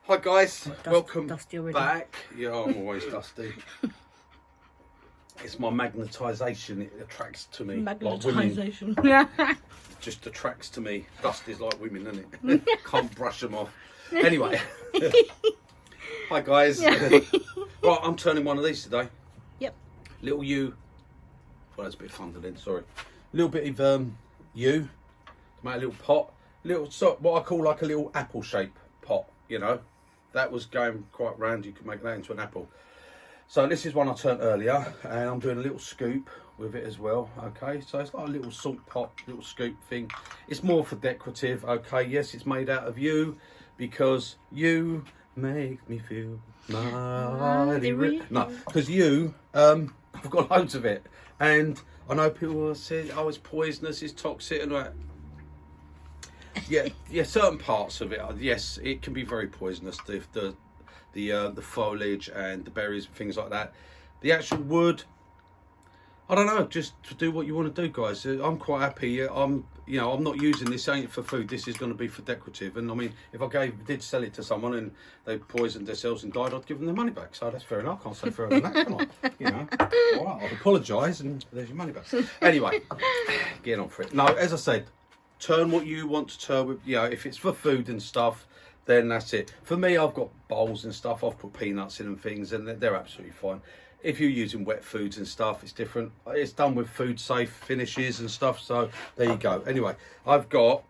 Hi guys, welcome dusty already. back. Yeah, I'm always dusty. It's my magnetisation, it attracts to me. Like women, Magnetisation. just attracts to me. Dust is like women, isn't it? Can't brush them off. Anyway, hi guys. Right, I'm turning one of these today. Yep. Little U. Well, that's a bit fun then, sorry. A little bit of U. To make a little pot. Little, so what I call like a little apple shape pot, you know. That was going quite round, you could make that into an apple. So this is one I turned earlier, and I'm doing a little scoop with it as well, okay? So it's like a little salt pot, little scoop thing. It's more for decorative, okay? Yes, it's made out of you, because you make me feel mighty rich. No, because you, I've got loads of it. And I know people say, oh, it's poisonous, it's toxic, and that. Yeah, certain parts of it, yes, it can be very poisonous. The foliage and the berries and things like that. The actual wood, I don't know. Just to do what you want to do, guys. I'm quite happy. I'm not using this. Ain't for food. This is going to be for decorative. And I mean, if I did sell it to someone and they poisoned themselves and died, I'd give them their money back. So that's fair enough. I can't say fairer than that, can I? You know, all right, I'd apologise and there's your money back. Anyway, getting on for it. No, as I said. Turn what you want to turn with, if it's for food and stuff, then that's it. For me, I've got bowls and stuff, I've put peanuts in and things, and they're absolutely fine. If you're using wet foods and stuff, it's different. It's done with food safe finishes and stuff, so there you go. Anyway, I've got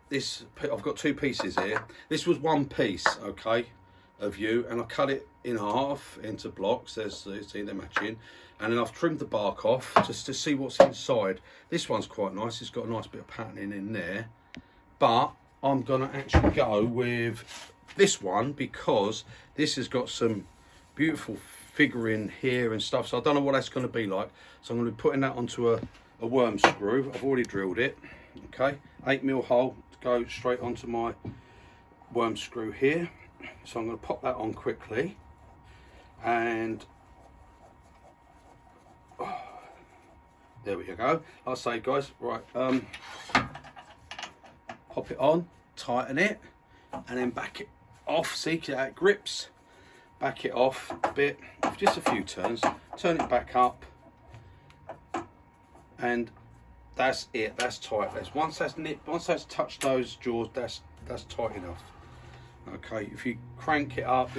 two pieces here. This was one piece, okay, of you, and I cut it in half into blocks. See, they're matching. And then I've trimmed the bark off just to see what's inside. This one's quite nice. It's got a nice bit of patterning in there. But I'm going to actually go with this one because this has got some beautiful figuring here and stuff. So I don't know what that's going to be like. So I'm going to be putting that onto a worm screw. I've already drilled it. Okay, 8mm hole to go straight onto my worm screw here. So I'm going to pop that on quickly. And there we go. I'll say, guys, right, pop it on, tighten it, and then back it off. See how it grips? Back it off a bit, just a few turns. Turn it back up, and that's it. That's tight. Once that's touched those jaws, that's tight enough. Okay, if you crank it up,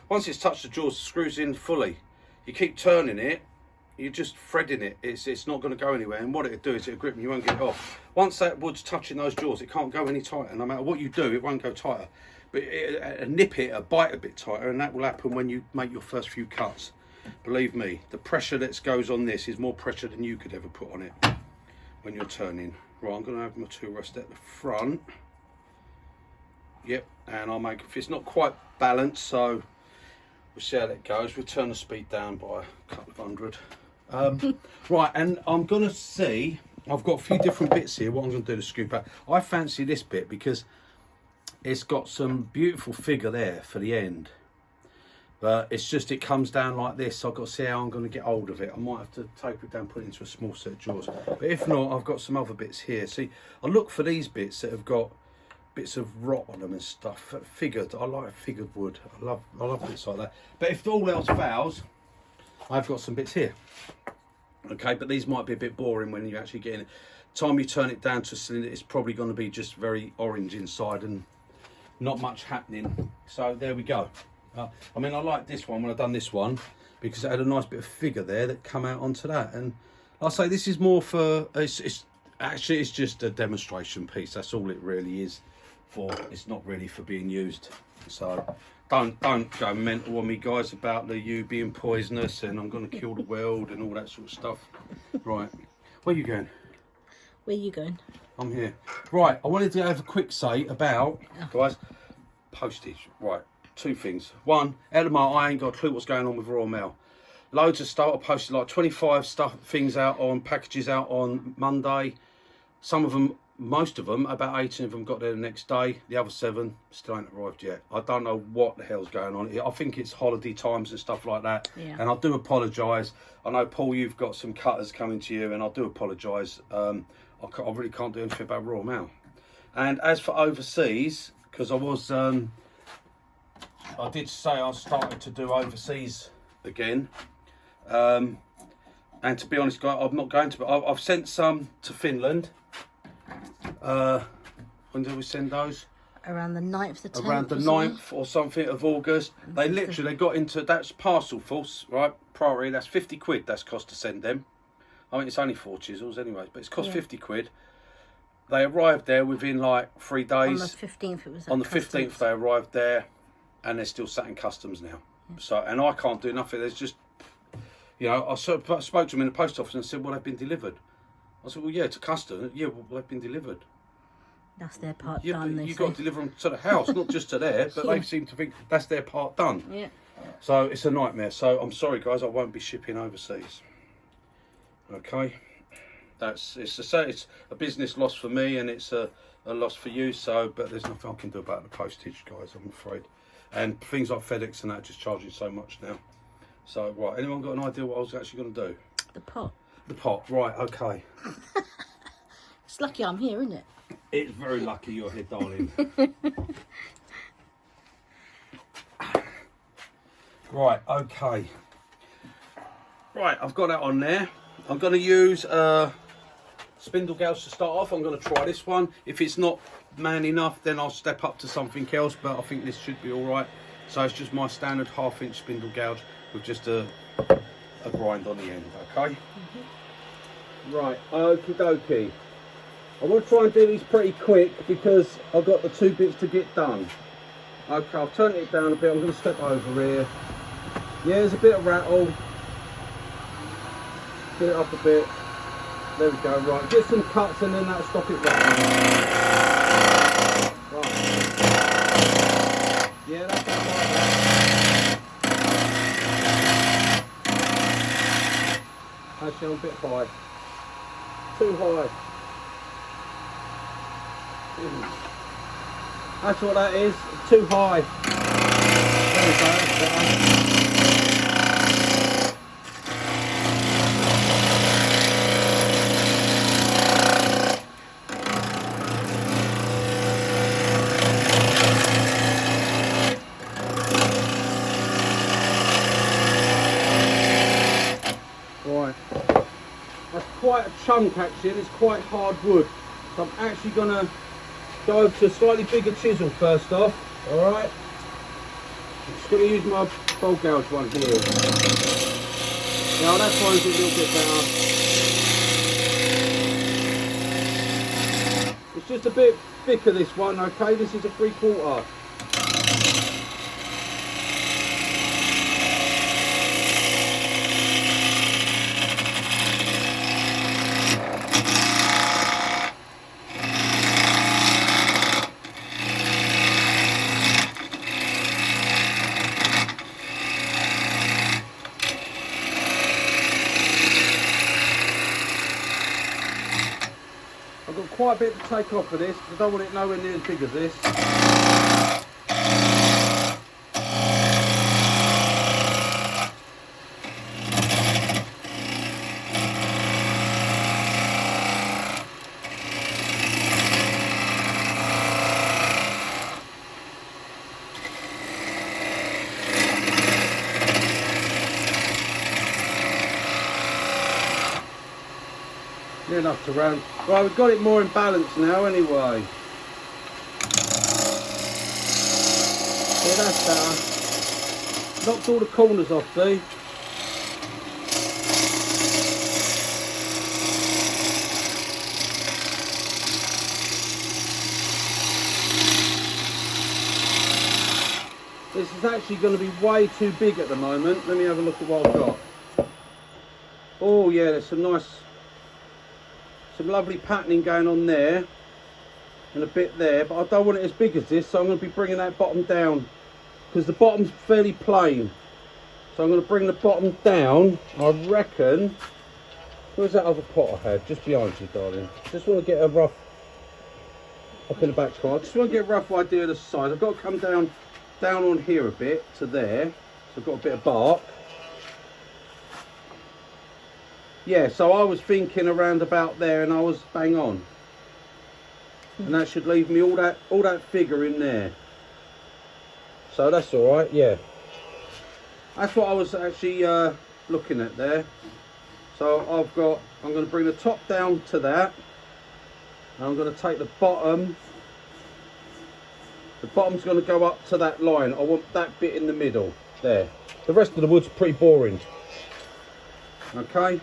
once it's touched the jaws, the screws in fully. You keep turning it. You're just threading it. It's not going to go anywhere. And what it'll do is it'll grip and you won't get it off. Once that wood's touching those jaws, it can't go any tighter. No matter what you do, it won't go tighter. But a nip it, a bite a bit tighter, and that will happen when you make your first few cuts. Believe me, the pressure that goes on this is more pressure than you could ever put on it when you're turning. Right, I'm going to have my tool rest at the front. Yep, and I'll make, if it's not quite balanced, so we'll see how that goes. We'll turn the speed down by a couple of hundred. Right, and I'm going to see, I've got a few different bits here, what I'm going to do to scoop out. I fancy this bit because it's got some beautiful figure there for the end. But it's just, it comes down like this, so I've got to see how I'm going to get hold of it. I might have to tape it down, put it into a small set of jaws. But if not, I've got some other bits here. See, I look for these bits that have got bits of rot on them and stuff. Figured, I like figured wood. I love bits like that. But if all else fails, I've got some bits here. Okay, but these might be a bit boring when you actually get in it. Time you turn it down to a cylinder, it's probably going to be just very orange inside and not much happening. So there we go. I mean, I like this one when I've done this one because it had a nice bit of figure there that come out onto that. And I'll say this is more for, it's just a demonstration piece. That's all it really is for. It's not really for being used. So don't go mental on me, guys, about you being poisonous and I'm going to kill the world and all that sort of stuff. Right, where are you going? Where are you going? I'm here. Right, I wanted to have a quick say about, guys, postage. Right, two things. One, out of I ain't got a clue what's going on with Royal Mail. Loads of stuff. I posted like 25 things out on packages out on Monday. Some of them, most of them, about 18 of them got there the next day. The other 7 still ain't arrived yet. I don't know what the hell's going on. I think it's holiday times and stuff like that. Yeah. And I do apologise. I know, Paul, you've got some cutters coming to you, and I do apologise. I really can't do anything about Royal Mail. And as for overseas, because I was I did say I started to do overseas again. And to be honest, guys, I'm not going to, but I've sent some to Finland. When did we send those? Around the 9th, the 10th. Around the 9th or something of August. They literally got into, that's parcel force, right? Priority, that's 50 quid that's cost to send them. I mean, it's only 4 chisels anyway, but it's cost 50 quid. They arrived there within like 3 days. On the 15th it was at On the customs. 15th they arrived there, and they're still sat in customs now. So, and I can't do nothing. There's just, you know, I spoke to them in the post office and said, well, they've been delivered. I said, well, yeah, to customs. Yeah, well, they've been delivered. That's their part Yeah, done. but you've got to deliver them to the house, not just to there. But they seem to think that's their part done. Yeah. So it's a nightmare. So I'm sorry, guys, I won't be shipping overseas. Okay, it's a business loss for me, and it's a loss for you. So, but there's nothing I can do about the postage, guys. I'm afraid. And things like FedEx and that are just charging so much now. So, right, anyone got an idea what I was actually going to do? The pot. The pot, right? Okay. It's lucky I'm here, isn't it? It's very lucky you're here, darling. Right, okay. Right, I've got that on there. I'm going to use spindle gouge to start off. I'm going to try this one. If it's not man enough, then I'll step up to something else, but I think this should be all right. So it's just my standard 1/2 inch spindle gouge with just a grind on the end, okay? Right, okie dokie. I want to try and do these pretty quick because I've got the 2 bits to get done. Okay, I've turned it down a bit. I'm going to step over here. Yeah, there's a bit of rattle. Get it up a bit. There we go, right. Get some cuts and then that'll stop it rattling. Right. Yeah, that's about like that. Actually, I'm a bit high. Too high. That's what that is, too high. There we go, that's better. Right, that's quite a chunk actually, and it's quite hard wood. So I'm actually going to go over to a slightly bigger chisel first off, alright? I'm just going to use my bowl gouge one here. Now that finds it a little bit better. It's just a bit thicker this one, okay? This is a 3/4. I've got quite a bit to take off of this because I don't want it nowhere near as big as this. Near enough to round. Right, we've got it more in balance now anyway. Yeah, that's better. Knocked all the corners off, see? This is actually going to be way too big at the moment. Let me have a look at what I've got. Oh yeah, there's some lovely patterning going on there and a bit there, but I don't want it as big as this, so I'm going to be bringing that bottom down because the bottom's fairly plain. So I'm going to bring the bottom down, I reckon. Where's that other pot I had? Just behind you, darling. Just want to get a rough, up in the back corner, I just want to get a rough idea of the size. I've got to come down on here a bit to there, so I've got a bit of bark. Yeah, so I was thinking around about there and I was bang on. And that should leave me all that figure in there. So that's all right, yeah. That's what I was actually looking at there. So I'm going to bring the top down to that. And I'm going to take the bottom. The bottom's going to go up to that line. I want that bit in the middle, there. The rest of the wood's pretty boring. Okay.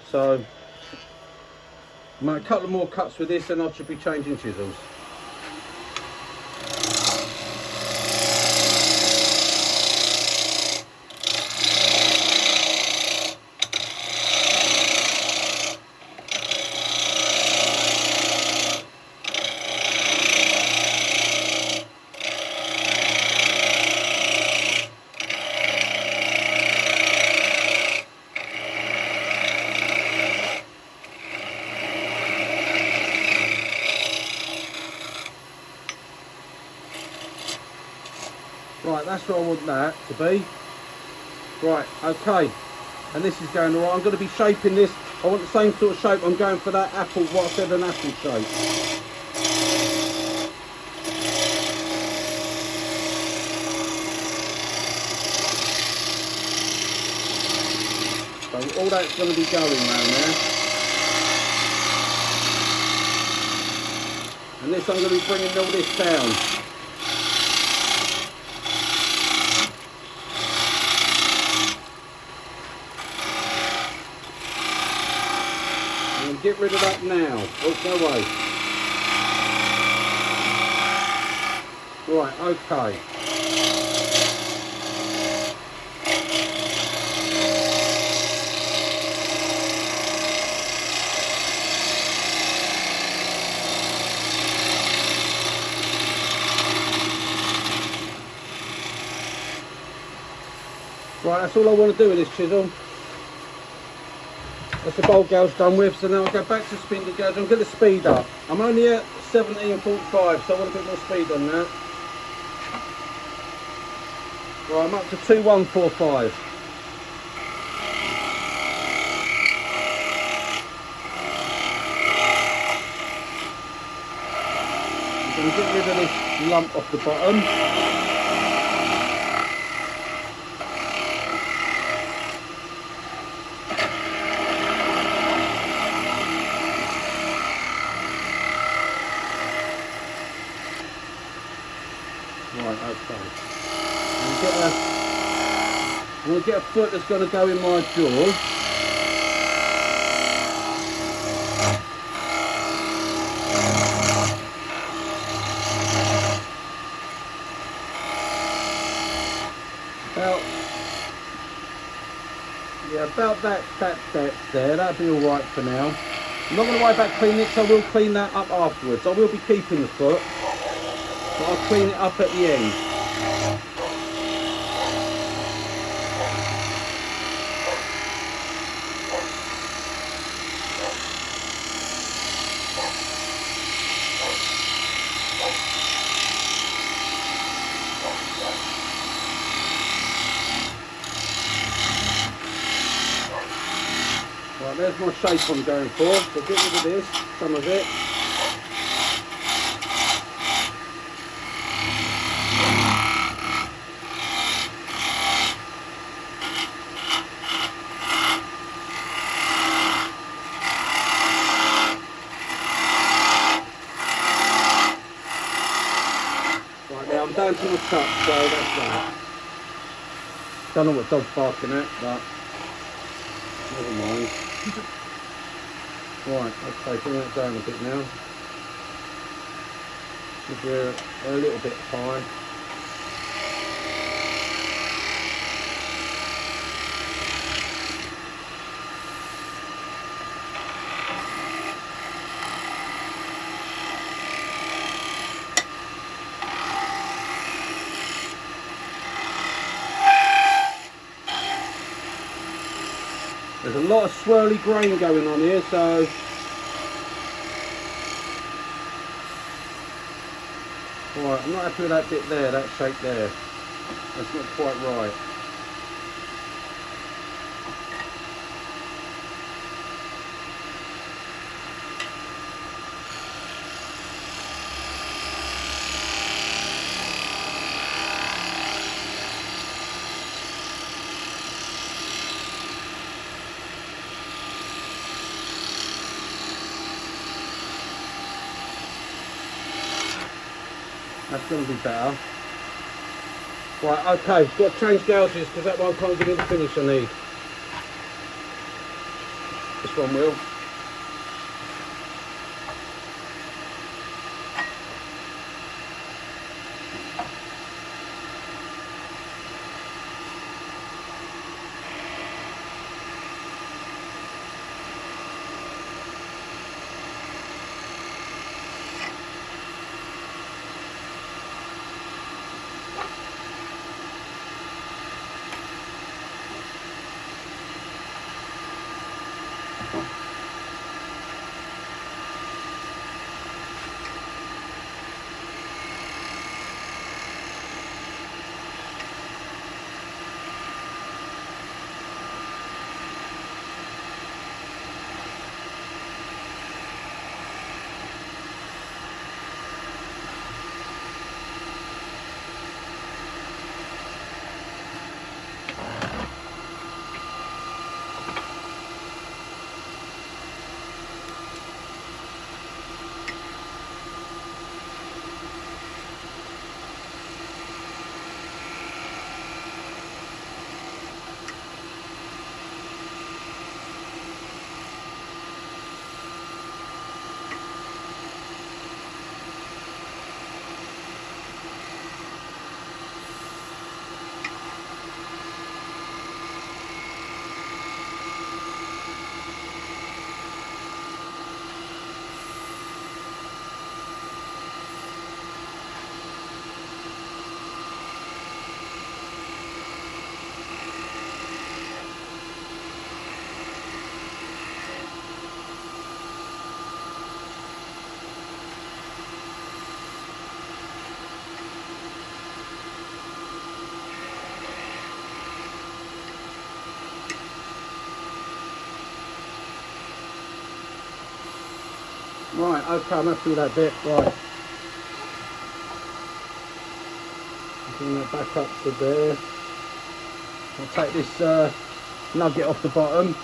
So, make a couple more cuts with this and I should be changing chisels. Right, that's where I want that to be. Right, okay. And this is going alright. I'm going to be shaping this. I want the same sort of shape. I'm going for that apple, what I said, an apple shape. So all that's going to be going around there. And this, I'm going to be bringing all this down. Get rid of that now. Oh, no way. Right, okay. Right, that's all I want to do with this chisel. That's the bolt gouge done with, so now I'll go back to spindle gouge. I'm going to speed up. I'm only at 17.45, so I want a bit more speed on that. Right, I'm up to 2145. I'm going to get rid of this lump off the bottom. Right, okay. I'm going to get a foot that's going to go in my jaw. About that depth there, that'll be alright for now. I'm not going to worry about cleaning it, so I will clean that up afterwards. I will be keeping the foot, but I'll clean it up at the end. Right, there's my shape I'm going for. So get rid of this, some of it. Right, now I'm down to my cut, so that's that. Don't know what dog's barking at, but never mind. Right, okay, bring that down a bit now. We're a little bit high. There's a lot of swirly grain going on here, so right, I'm not happy with that bit there, that shape there. That's not quite right. That's going to be better. Right, okay, got to change gouges because that one can't give me the finish I need. This one will. Right, okay, I'm happy with that bit. Right. Bring that back up to there. I'll take this nugget off the bottom.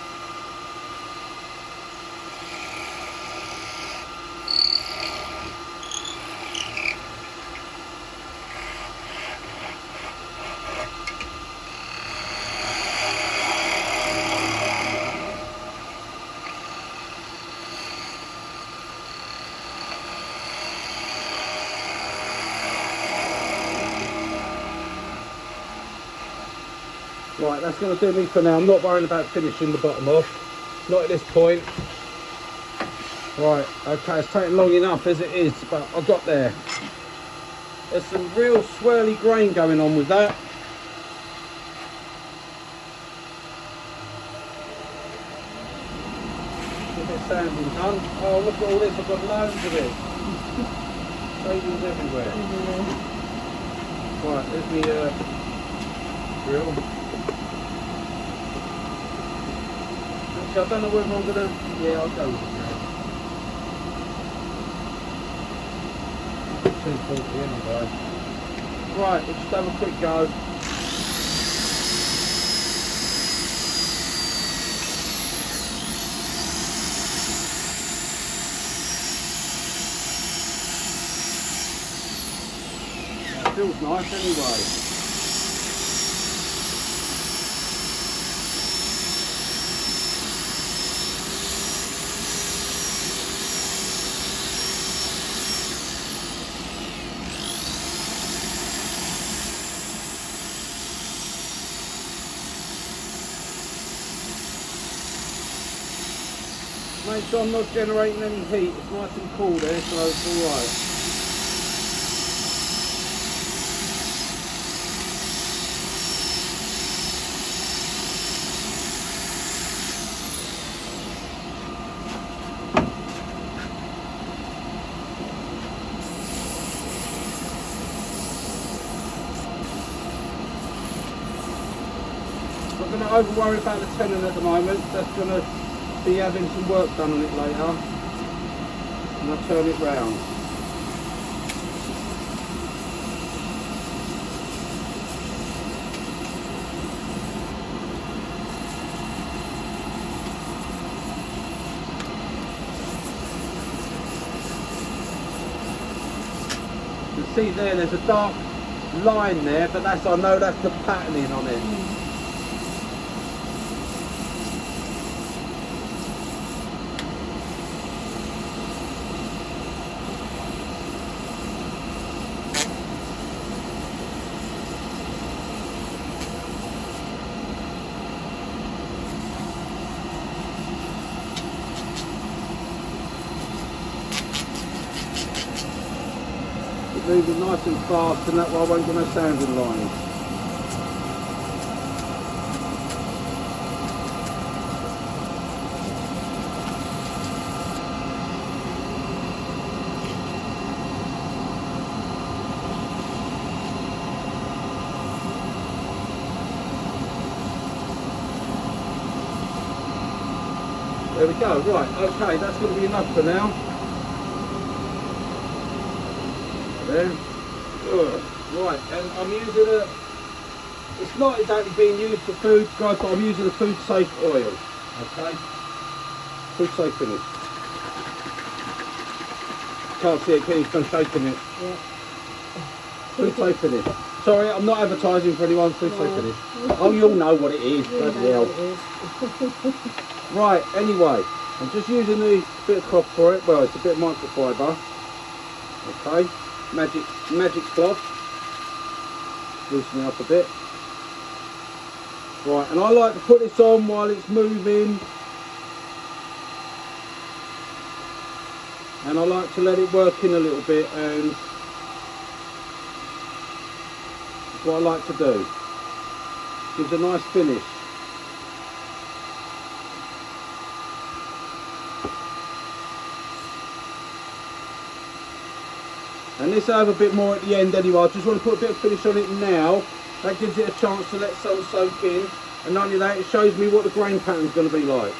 Right, that's going to do me for now. I'm not worrying about finishing the bottom off. Not at this point. Right, okay, it's taken long enough as it is, but I got there. There's some real swirly grain going on with that. A bit of sanding done. Oh, look at all this, I've got loads of it. Shavings everywhere. Right, there's me drill. Actually, I don't know whether I'm going to... Yeah, I'll go with it. 240 anyway. Right, we'll just have a quick go. That feels nice anyway. Make sure I'm not generating any heat. It's nice and cool there, so it's alright. Not going to over worry about the tenon at the moment. That's going to be having some work done on it later, and I'll turn it round. You can see there's a dark line there, but I know that's the patterning on it. Moving nice and fast, and that way I won't get no sounding lines. There we go, right, okay, that's going to be enough for now. There. Right, and I'm using it's not exactly being used for food, guys, but I'm using a food safe oil. Okay? Food safe finish. Can't see it, Kenny's done shaking it. Yeah. Food safe finish. Sorry, I'm not advertising for anyone, food safe finish. Oh, you'll know what it is, bloody hell. Right, anyway, I'm just using the bit of cloth for it. Well, it's a bit of microfiber. Okay. Magic cloth, loosen it up a bit. Right, and I like to put this on while it's moving, and I like to let it work in a little bit, and that's what I like to do. Gives a nice finish. And this I have a bit more at the end anyway. I just want to put a bit of finish on it now. That gives it a chance to let some soak in. And not only that, it shows me what the grain pattern is going to be like.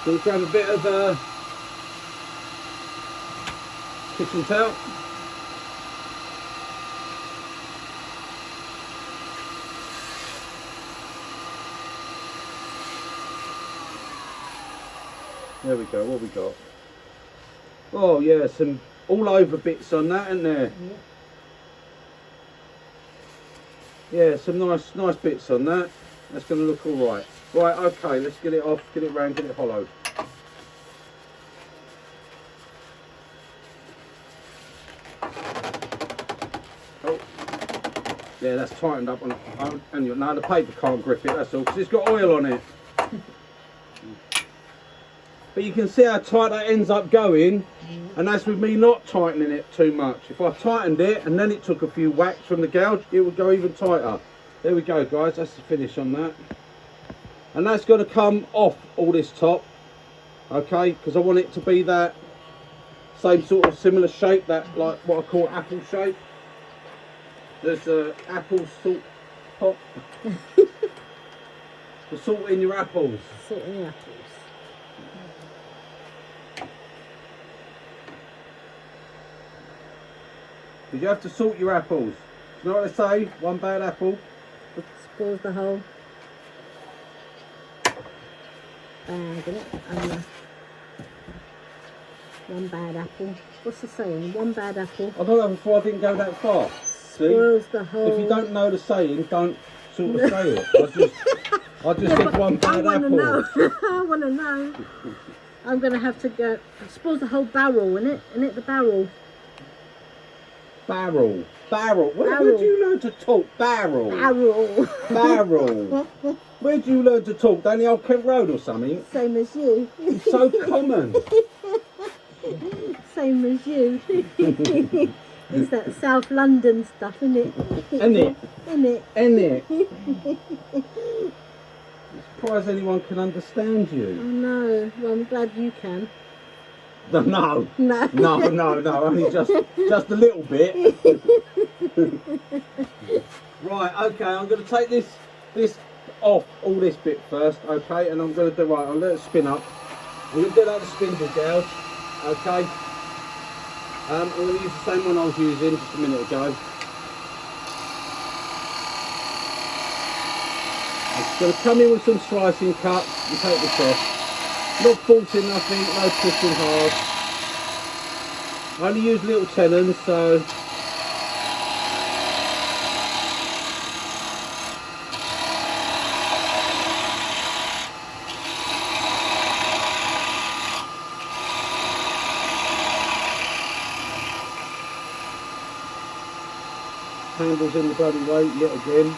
So we'll grab a bit of kitchen towel. There we go, what we got? Oh yeah, some all over bits on that, isn't there? Yeah, some nice bits on that. That's going to look all right. Right, okay, let's get it off, get it round, get it hollowed. Oh, yeah, that's tightened up on it. And now the paper can't grip it, that's all, because it's got oil on it. But you can see how tight that ends up going, and that's with me not tightening it too much. If I tightened it and then it took a few whacks from the gouge, it would go even tighter. There we go, guys, that's the finish on that. And that's going to come off all this top, okay, because I want it to be that same sort of similar shape, that like what I call apple shape. There's apple salt top. The salt in your apples. Salt in your apples. You have to salt your apples. You know what they say? One bad apple Spoils the whole bag, innit? And one bad apple. What's the saying? One bad apple I don't know before I didn't go that far. See? spoils the whole. If you don't know the saying, don't sort of say it. I just said one bad I apple. know. I want to know. I'm going to have to go. Spoils the whole barrel, innit? Innit, the barrel? Barrel. Where do you learn to talk? Barrel. Where do you learn to talk? Down the old Kent Road or something? Same as you. It's so common. Same as you. It's that South London stuff, innit? Innit? Innit? I'm surprised anyone can understand I you. know. Well, I'm glad you can. No, only just a little bit. Right, okay, I'm going to take this off, all this bit first, okay, and I'm going to do, right, I'll let it spin up. I'm going to do that with the spindle gouge, okay. I'm going to use the same one I was using just a minute ago. I'm just going to come in with some slicing cuts and take this off. Not forcing nothing, no twisting hard. I only use little tenons, so handles in the bloody way yet again.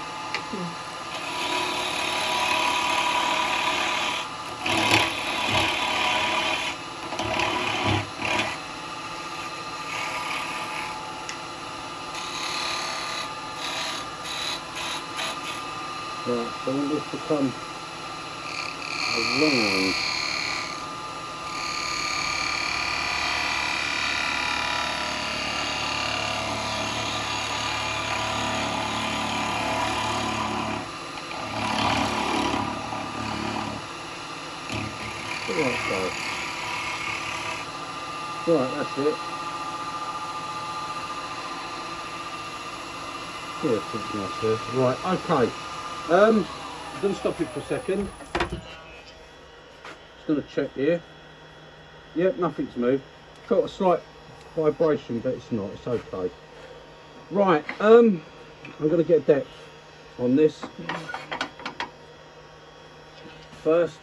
Right, so I want this to come around. Right, so. Right, that's it. Yeah, pretty nice there. Right, okay. I'm going to stop it for a second. Just going to check here. Yep, nothing's moved. Felt a slight vibration, but it's not. It's okay. Right, I'm going to get depth on this first.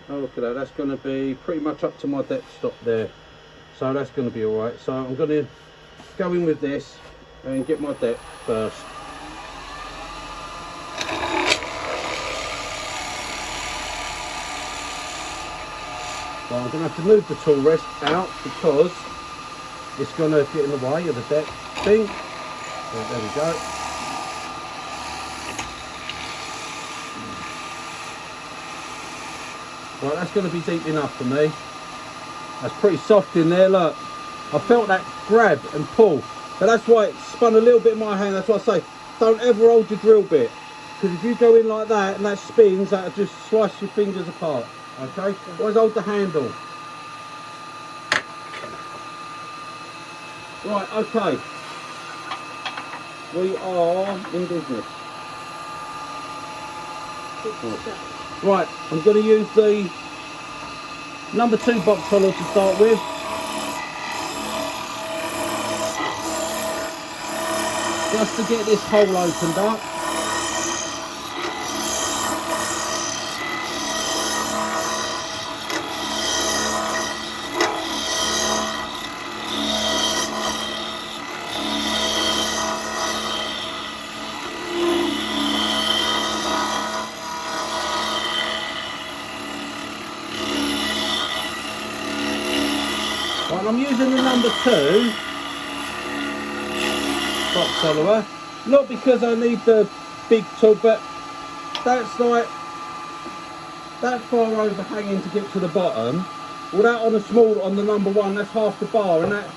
Oh, look at that. That's going to be pretty much up to my depth stop there. So that's going to be alright. So I'm going to go in with this and get my depth first. So I'm going to have to move the tool rest out because it's going to get in the way of the depth thing. So there we go. Right, that's going to be deep enough for me. That's pretty soft in there, look. I felt that grab and pull. But that's why it spun a little bit in my hand. That's why I say, don't ever hold your drill bit. Because if you go in like that and that spins, that'll just slice your fingers apart. Okay? Always hold the handle. Right, okay. We are in business. Right, I'm going to use the number 2 box follower to start with. Just to get this hole opened up. Right, I'm using the number 2 box follower, not because I need the big tool, but that's like that far overhanging to get to the bottom. Well, that on a small, on the number 1, that's half the bar, and that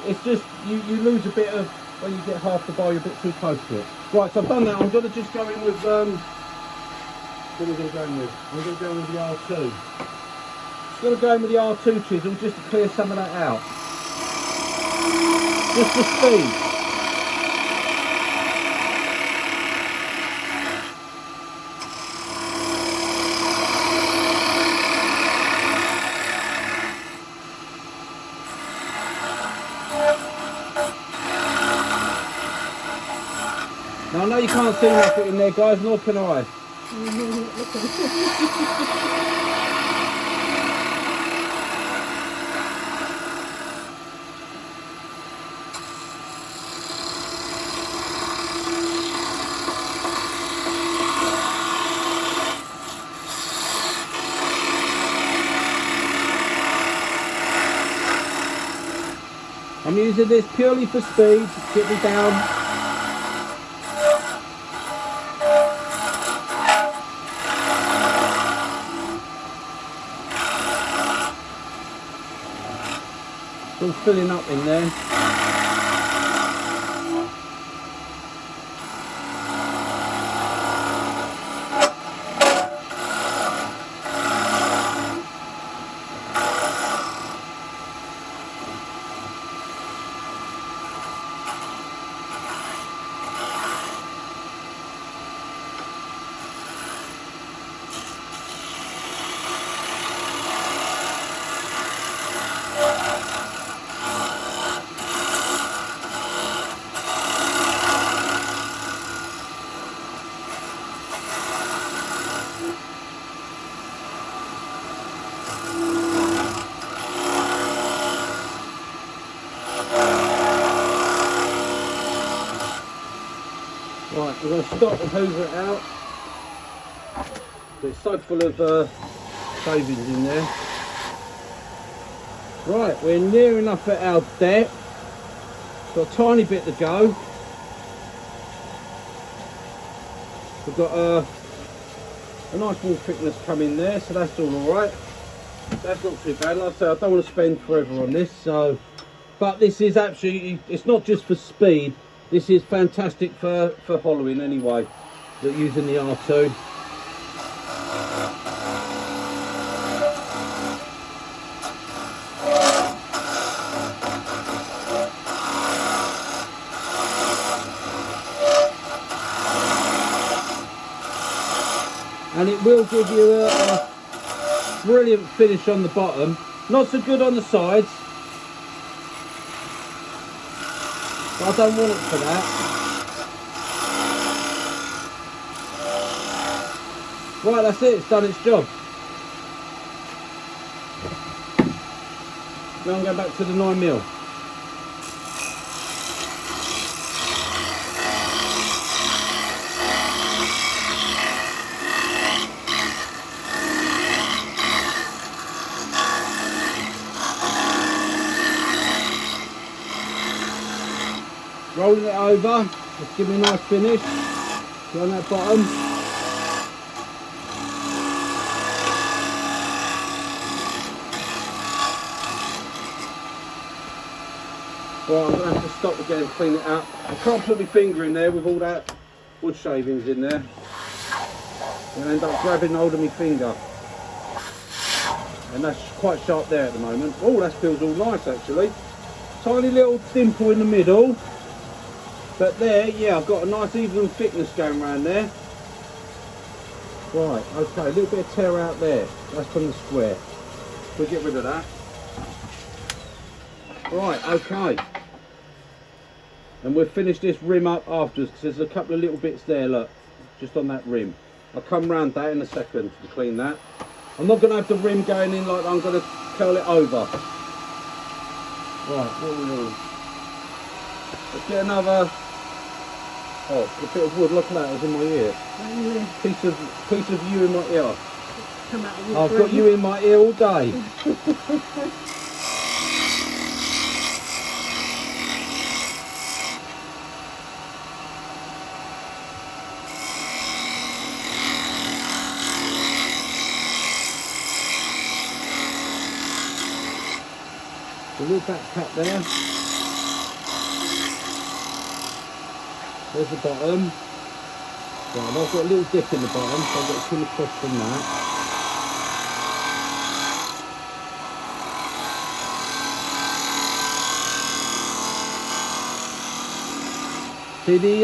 it's just you lose a bit of when you get half the bar. You're a bit too close to it. Right, so I've done that. I'm going to just go in with what are we going to go in with? I'm going to go in with the R2. Just going to go in with the R2 chisel just to clear some of that out. Just for speed. Now I know you can't see nothing in there, guys, nor can I. I'm using this purely for speed to get me down. All filling up in there. Right, I'm going to stop and hoover it out. It's so full of shavings in there. Right, we're near enough at our depth. Got a tiny bit to go. We've got a nice wall thickness coming there, so that's all alright. That's not too bad. Like I say, I don't want to spend forever on this, so. But this is absolutely, it's not just for speed, this is fantastic for hollowing anyway, that using the R2. And it will give you a brilliant finish on the bottom. Not so good on the sides, but I don't want it for that. Right, that's it, it's done its job. Now I'm going back to the 9mm. Rolling it over, just give me a nice finish. Get on that bottom. Right, I'm going to have to stop again and clean it up. I can't put my finger in there with all that wood shavings in there. And end up grabbing hold of my finger. And that's quite sharp there at the moment. Oh, that feels all nice actually. Tiny little dimple in the middle. But there, yeah, I've got a nice even thickness going around there. Right, okay, a little bit of tear out there. That's from the square. We'll get rid of that. Right, okay. And we'll finish this rim up afterwards, because there's a couple of little bits there, look, just on that rim. I'll come round that in a second to clean that. I'm not going to have the rim going in like that, I'm going to curl it over. Right, what are we doing? Let's get another. Oh, a bit of wood, look at that, it was in my ear. Piece of you in my ear. Come out of I've got you in my ear all day. A little back cut there. There's the bottom. Right, I've got a little dip in the bottom, so I've got to come across from that. See the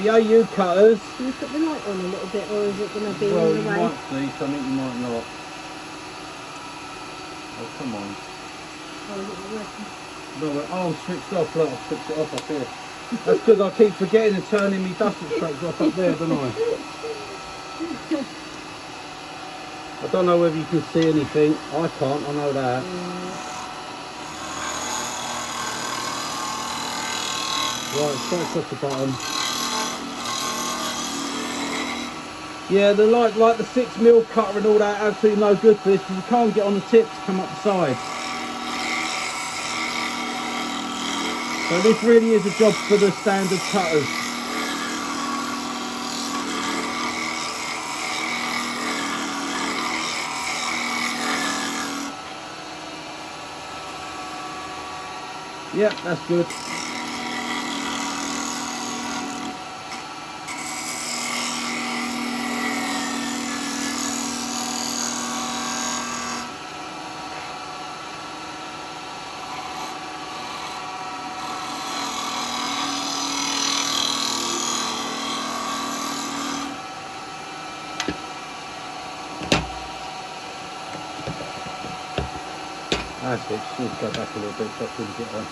AU cutters. Can you put the light on a little bit, or is it going to be Well, in you the way? might see something, you might not. Oh, come on. Oh, is it not working? No, oh, I'm switched off. Look, I've switched it off up here. That's because I keep forgetting and turning me dust extractor off up there, don't I? I don't know whether you can see anything. I can't, I know that. Right, straight across the bottom. Yeah, the like the 6mm cutter and all that, absolutely no good for this, because you can't get on the tips to come up the side. So this really is a job for the standard cutters. Yep, that's good. That's it, just need to go back a little bit so I can get on.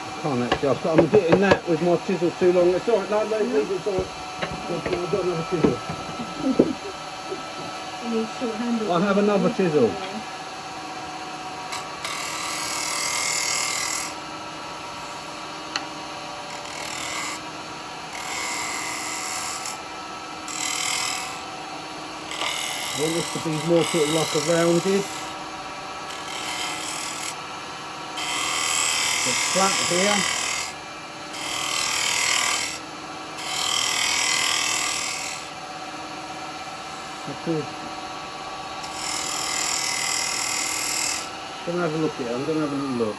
I can't actually, I'm getting that with my chisel too long. It's alright, no, leave it, it's alright. I've got another chisel. You need short handles. I have another chisel. want this to be more sort of like a rounded. So flat here. I'm gonna have a look at it. I'm gonna have a little look.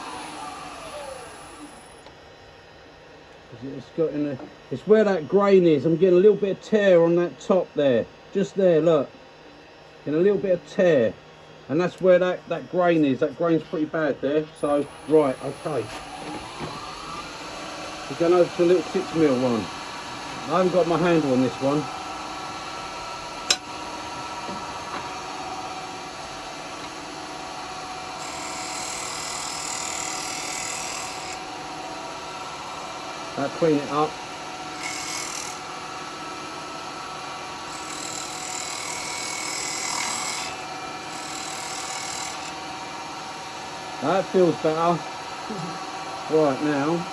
It's got in a, it's where that grain is. I'm getting a little bit of tear on that top there. Just there, look. Getting a little bit of tear. And that's where that grain is. That grain's pretty bad there. So, right, okay. We're going over to a little 6mm one. I haven't got my handle on this one. I'll clean it up. That feels better. Right now.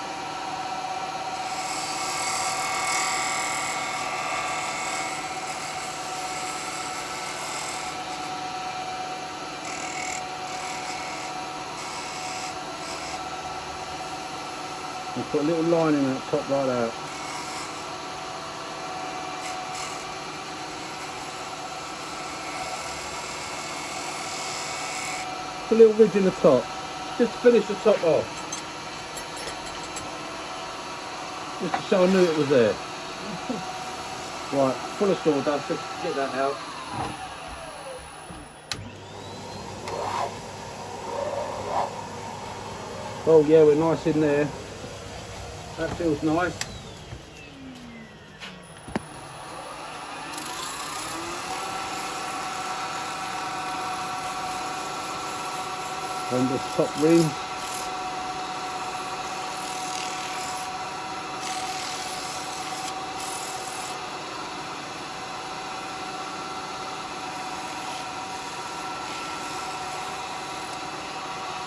I'll put a little line in that top right out. A little ridge in the top, just to finish the top off. Just to show I knew it was there. Right, full of sawdust, let's get that out. Oh yeah, we're nice in there. That feels nice. And this top ring.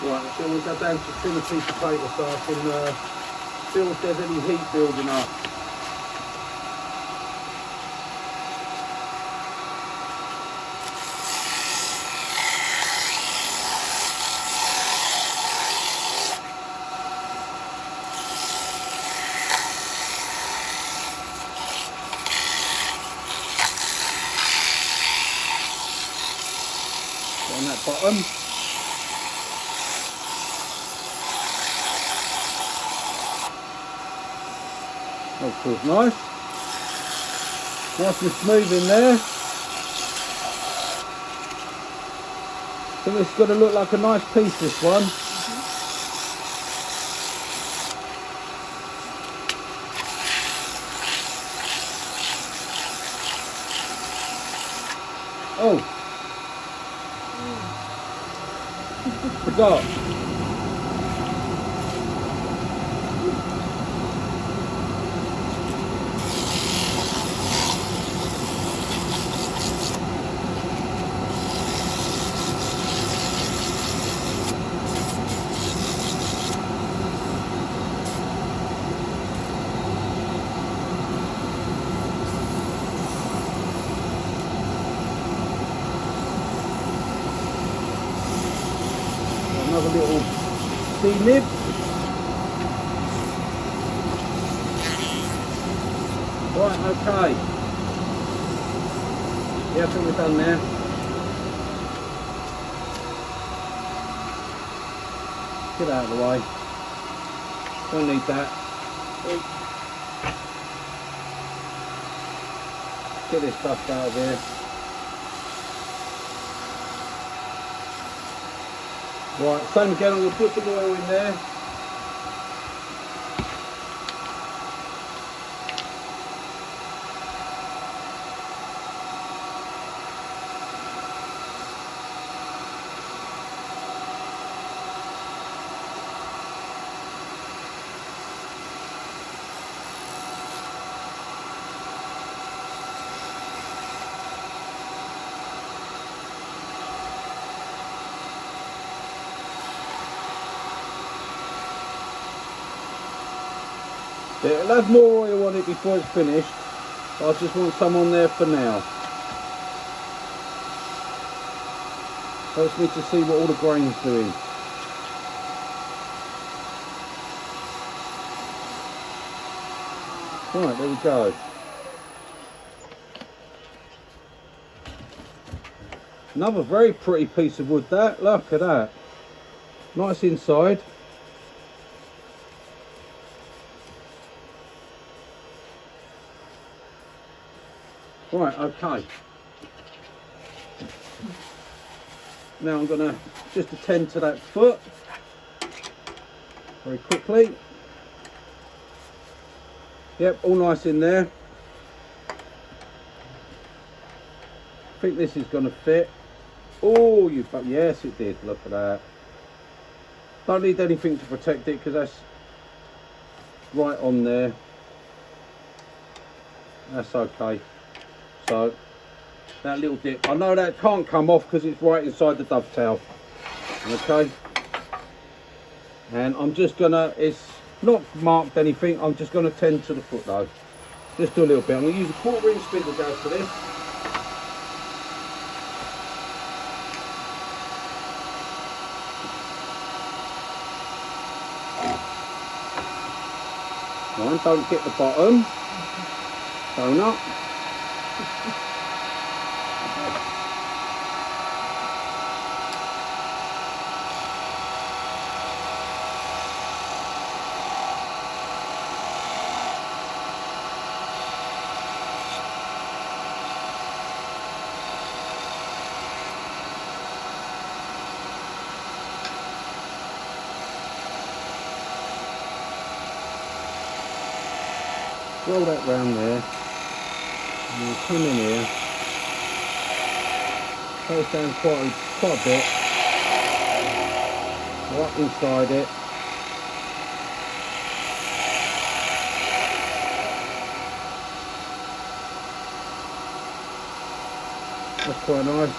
Right, so we'll go down to thin a piece of paper so I can feel if there's any heat building up. On that bottom. That feels nice. Nice and smooth in there. I think it's got to look like a nice piece, this one. Oh. Forgot. Another little C-nib. Right, okay. Yeah, I think we're done there. Get out of the way. Don't need that. Get this stuff out of here. Right, same again, I'm going to put some oil in there. It'll have more oil on it before it's finished. I just want some on there for now. Helps me to see what all the grain's doing. Right, there we go. Another very pretty piece of wood that. Look at that. Nice inside. Right, okay. Now I'm going to just attend to that foot very quickly. Yep, all nice in there. I think this is going to fit. Oh, yes it did. Look at that. Don't need anything to protect it because that's right on there. That's okay. So that little dip, I know that can't come off because it's right inside the dovetail. Okay. And I'm just gonna, it's not marked anything, I'm just gonna tend to the foot though. Just do a little bit. I'm gonna use a 1/4 inch spindle gouge for this. Right, don't hit the bottom. Donut. Roll that round there, and we'll come in here, goes down quite a bit, go up inside it, that's quite nice.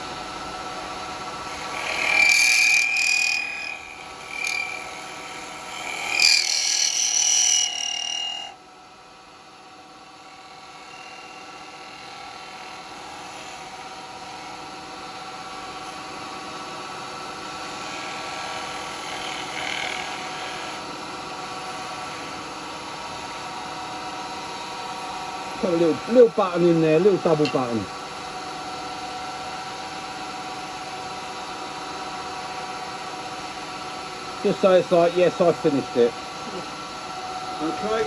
Put a little button in there, little double button. Just so it's like, yes, I finished it. Okay.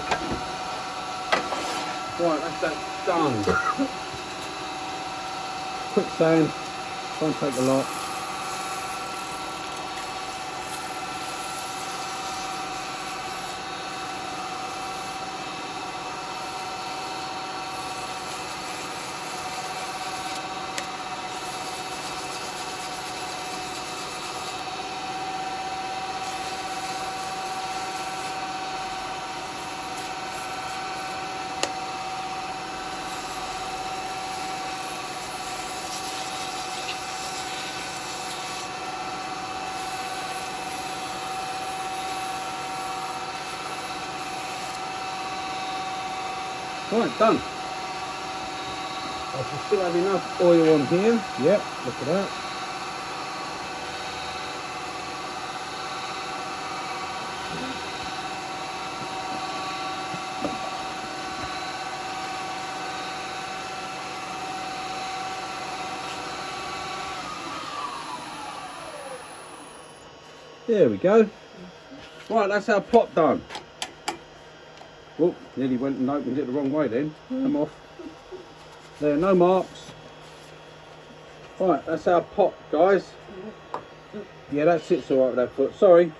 Right, that's that done. Quick sand, don't take a lot. Right, done. I should still have enough oil on here. Yep, look at that. There we go. Right, that's our pot done. Oh, nearly went and opened it the wrong way then. Come off. There, no marks. Right, that's our pot, guys. Yeah, that sits alright with that foot. Sorry.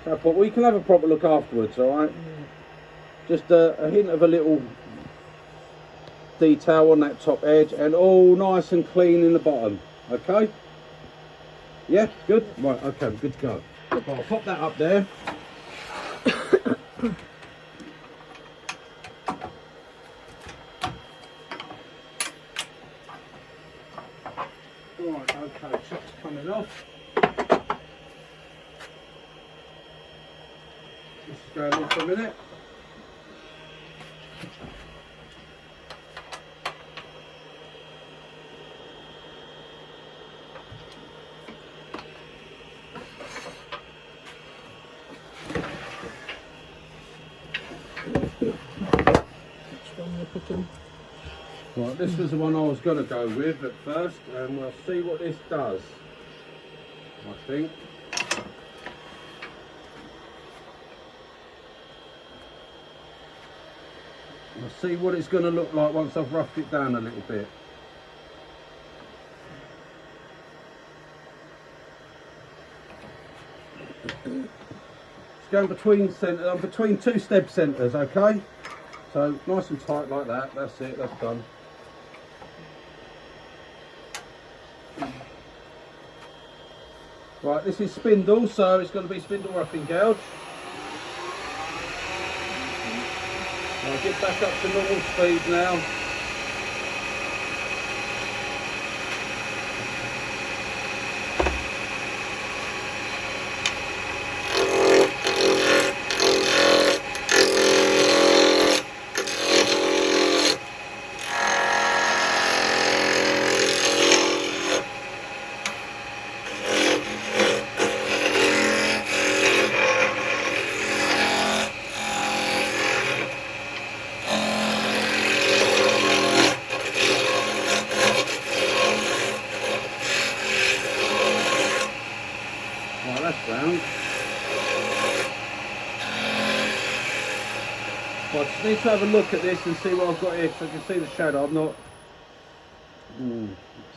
That's our pot. Well, you can have a proper look afterwards, alright? Just a hint of a little detail on that top edge and all nice and clean in the bottom. Okay? Yeah, good? Right, okay, good to go. Right, I'll pop that up there. Right, okay, chop's coming off. This is going on for a minute. bottom. Right, this was the one I was going to go with at first, and we'll see what this does, I think. We'll see what it's going to look like once I've roughed it down a little bit. It's going between two step centres, okay? So nice and tight like that. That's it, that's done. Right, this is spindle, so it's going to be spindle roughing gouge. I'll get back up to normal speed now. Round. Well, I just need to have a look at this and see what I've got here, because I can see the shadow. I'm not.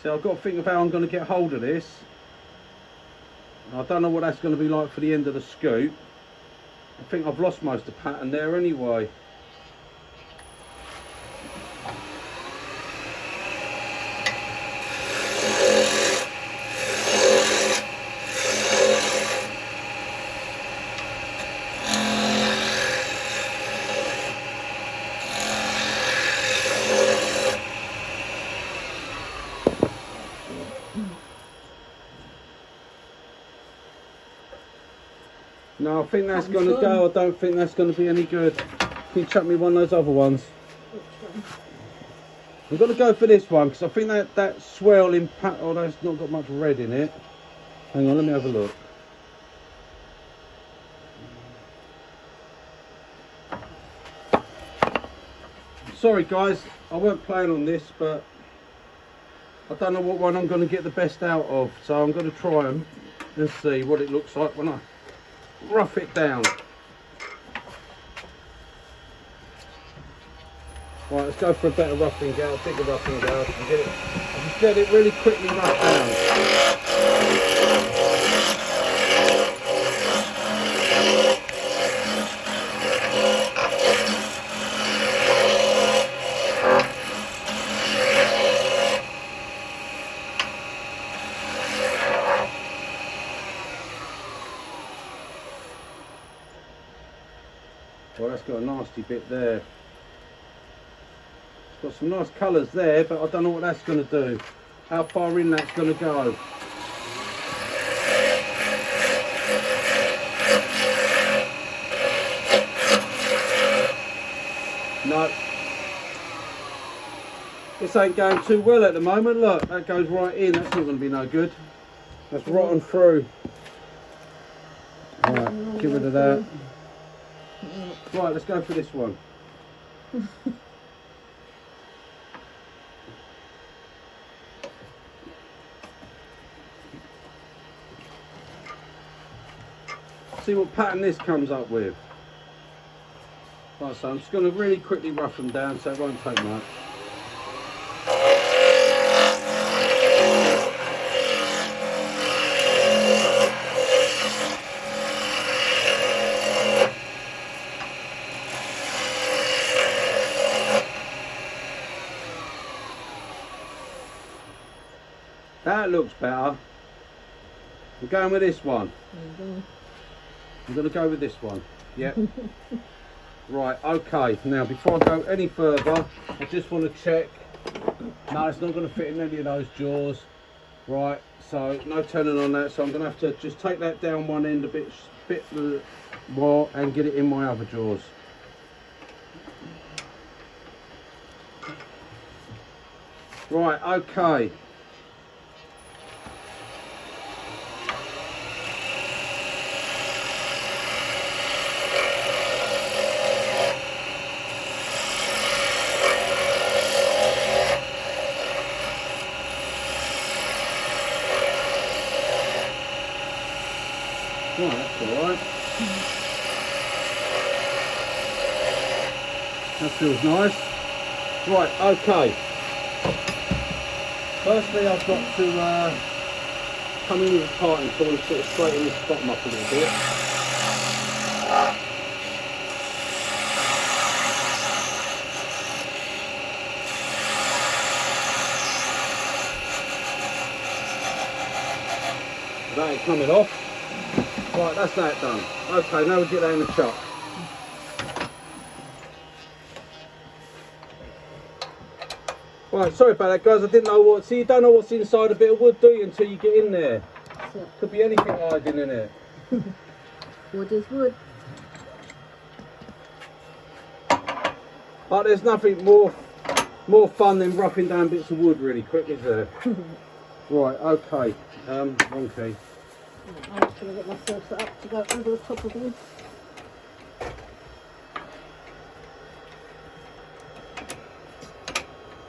So I've got to think of how I'm going to get hold of this. I don't know what that's going to be like for the end of the scoop. I think I've lost most of the pattern there anyway. No, I think that's going to go. I don't think that's going to be any good. Can you chuck me one of those other ones? I'm going to go for this one because I think that swirling pattern, oh, that's not got much red in it. Hang on, let me have a look. Sorry guys, I weren't playing on this, but I don't know what one I'm going to get the best out of. So I'm going to try them and see what it looks like when I rough it down. Right, let's go for a better roughing gouge, bigger roughing gouge, and just get it really quickly roughed down. Well, that's got a nasty bit there. It's got some nice colours there, but I don't know what that's going to do. How far in that's going to go. No. This ain't going too well at the moment. Look, that goes right in. That's not going to be no good. That's rotten through. Right, get rid of that. Right, let's go for this one. See what pattern this comes up with. Right, so I'm just going to really quickly rough them down so it won't take much. That looks better. I'm going with this one. I'm going to go with this one. Yep. Right, okay. Now, before I go any further, I just want to check. No, it's not going to fit in any of those jaws. Right, so no turning on that. So I'm going to have to just take that down one end a bit more and get it in my other jaws. Right, okay. Right, that's alright. That feels nice. Right, okay. Firstly, I've got to come in with a parting tool and sort of straighten this bottom up a little bit. That ain't coming off. Right, that's that done. Okay, now we get that in the chuck. Right, sorry about that, guys. I didn't know what. See, you don't know what's inside a bit of wood, do you, until you get in there? Could be anything hiding in it. Wood is wood. But there's nothing more fun than roughing down bits of wood really quick, is there? Right, okay. Wrong key. I'm just going to get myself set up to go over the top of this.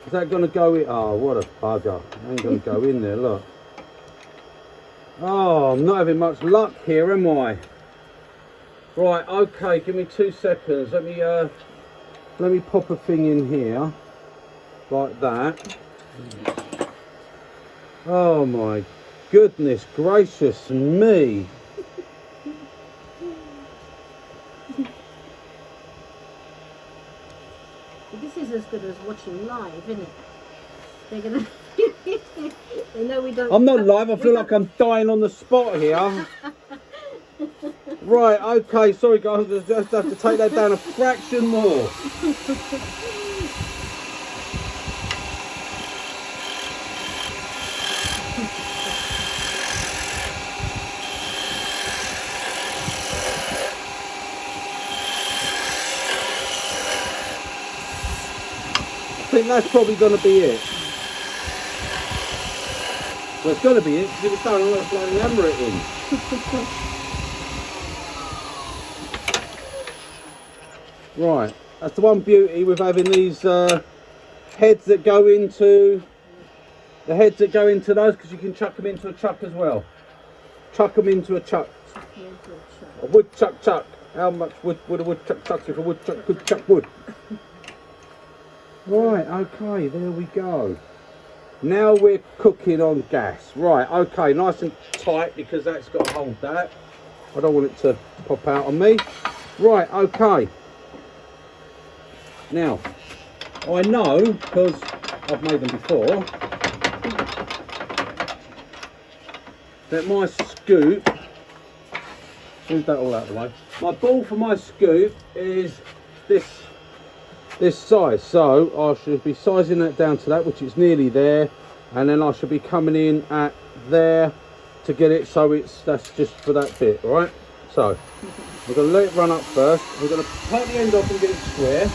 Is that going to go in? Oh, what a bugger. I ain't going to go in there, look. Oh, I'm not having much luck here, am I? Right, okay, give me 2 seconds. Let me pop a thing in here. Like that. Oh my goodness gracious me. This is as good as watching live, isn't it? They're gonna. They know we don't. I'm not live. I feel like I'm dying on the spot here. Right. Okay. Sorry, guys. I just have to take that down a fraction more. I think that's probably going to be it. Well, it's going to be it because if it's done, I'm going to bloody hammer it in. Right, that's the one beauty with having these heads that go into those, because you can chuck them into a chuck as well. Chuck them into a chuck. A wood chuck. How much wood would a woodchuck chuck if a woodchuck could chuck wood? Right, okay, there we go. Now we're cooking on gas. Right, okay, nice and tight because that's got to hold that. I don't want it to pop out on me. Right, okay. Now, I know, because I've made them before, that my scoop, move that all out of the way. My ball for my scoop is this size, so I should be sizing that down to that, which is nearly there, and then I should be coming in at there to get it so that's just for that bit. All right, so we're going to let it run up first. We're going to cut the end off and get it square.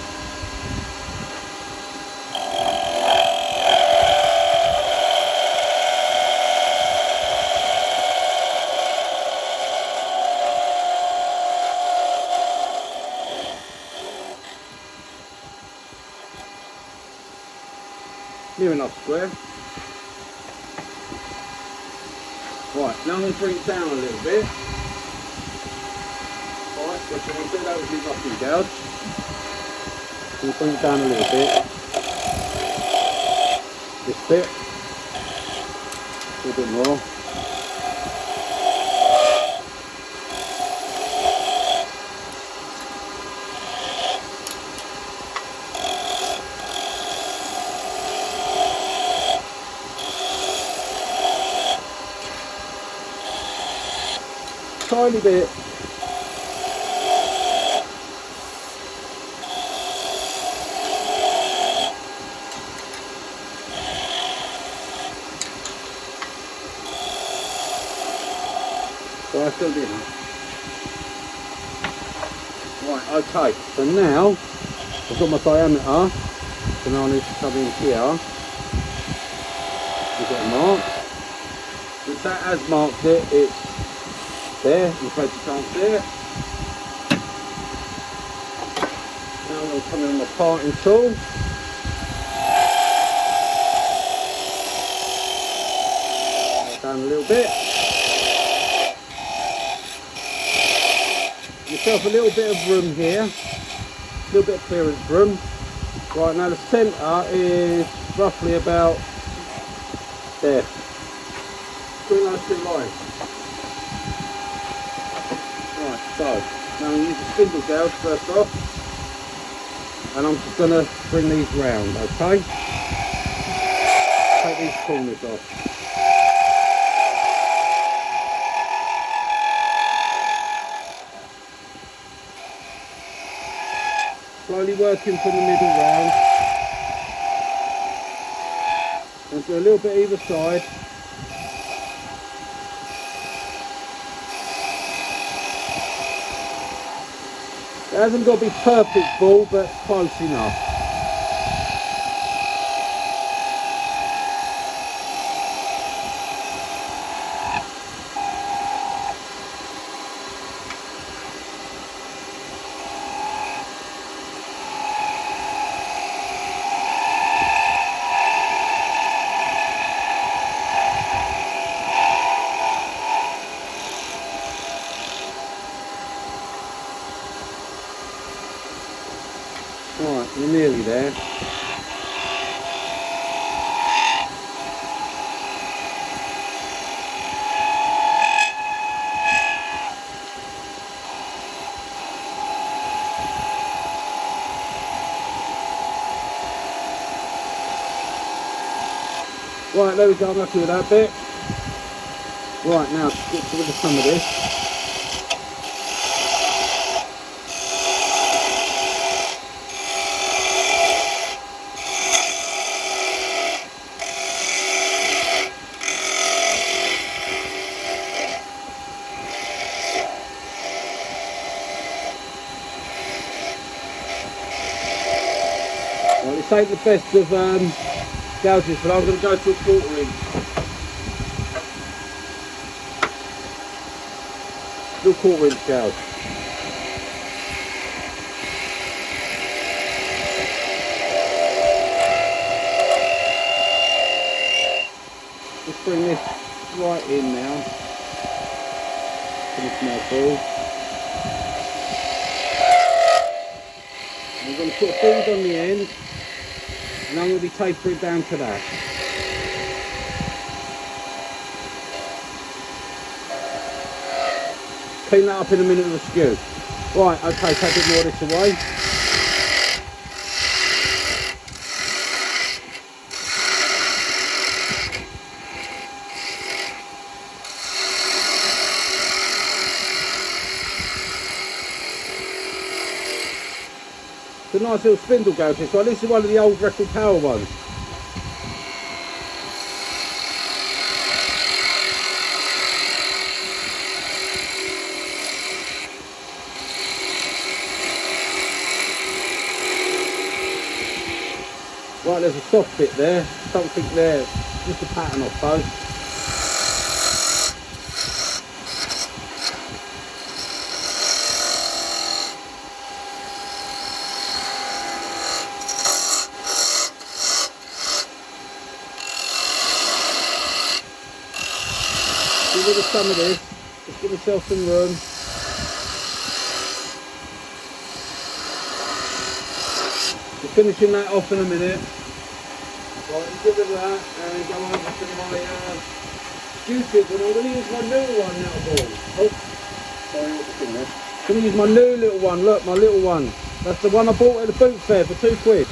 Near enough square. Right, now I'm going to bring it down a little bit. Alright, so I'm going to do that with my roughing gouge. I'm going to bring it down a little bit. This bit. A little bit more. Tiny bit. So I still do that. Right, okay. So now I've got my diameter. So now I need to come in here. We've got a mark. Since that has marked it, it's there, in case you can't see it. Now I'm going to come in with my parting tool. Down a little bit. myself a little bit of room here, a little bit of clearance room. Right, now the centre is roughly about there, between those two lines. Right, so now I'm going to use the spindle gouge first off, and I'm just going to bring these round, okay? Take these corners off. Slowly working from the middle round. And do a little bit either side. It hasn't got to be perfect ball, but close enough. Right, we're nearly there. Right, there we go, I'm happy with that bit. Right, now let's get rid of some of this. Well, this ain't the best of gouges, but I'm going to go to a 1/4 inch. Do a 1/4 inch gouge. Just bring this right in now. Finish my ball. I'm going to put a bead on the end, and I'm going to be tapering it down to that. Clean that up in a minute with a skew. Right, okay, take a bit more of this away. It's a nice little spindle gouge this one. This is one of the old record power ones. Right, there's a soft bit there, something there, just a pattern I suppose. Get rid of some of this, just give myself some room. We're finishing that off in a minute. Right, get rid of that and go over to my skew, and I'm going to use my new one now, ball. Oh, sorry, what's the thing there? I'm going to use my new little one, look, my little one. That's the one I bought at the boot fair for £2.